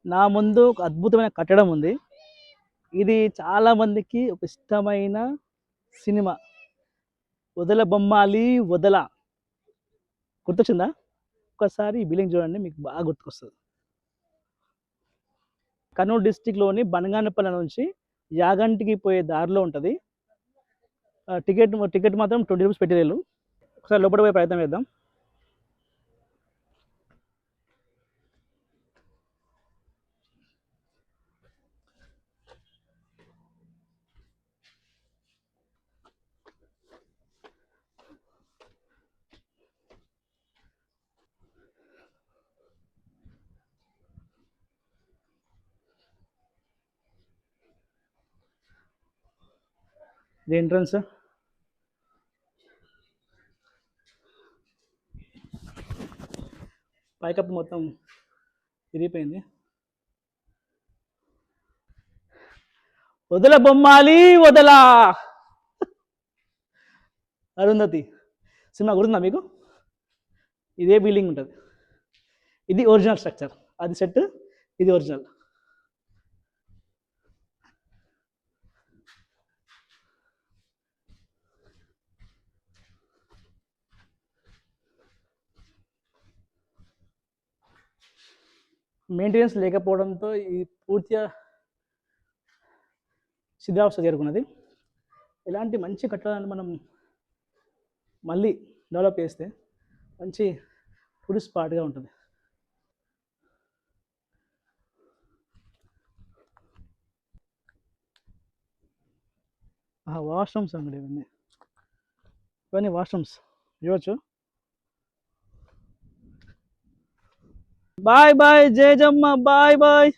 నా ముందు ఒక అద్భుతమైన కట్టడం ఉంది. ఇది చాలా మందికి ఒక ఇష్టమైన సినిమా. 'వదల బొమ్మాలి వదల' గుర్తొచ్చిందా? ఒక్కసారి ఈ బిల్డింగ్ చూడండి మీకు బాగా గుర్తుకొస్తది. కర్నూలు డిస్ట్రిక్ట్‌లోని బనగానపల్లె నుంచి యాగంటికి పోయే దారిలో ఉంటది. టికెట్ మాత్రం రూ. 20 పెట్టిర్రు. ఒకసారి లోపలికి పోయే ప్రయత్నం చేద్దాం. ఇది ఎంట్రన్స్. పైకప్పు మొత్తం విరిగిపోయింది. వదల బొమ్మాలి వదల అరుంధతి సినిమా గుర్తుందా మీకు? ఇదే బిల్డింగ్ ఉంటుంది. ఇది ఒరిజినల్ స్ట్రక్చర్, అది సెట్, ఇది ఒరిజినల్. మెయింటెనెన్స్ లేకపోవడంతో ఇది పూర్తిగా శిథిలావస్థ చేరుకున్నది. ఇలాంటి మంచి కట్టడాన్ని మనం మళ్ళీ డెవలప్ చేస్తే మంచి టూరిస్ట్ స్పాట్గా ఉంటుంది. వాష్రూమ్స్ అండి ఇవన్నీ వాష్రూమ్స్ చూడవచ్చు. Bye bye Jayajamma, bye bye.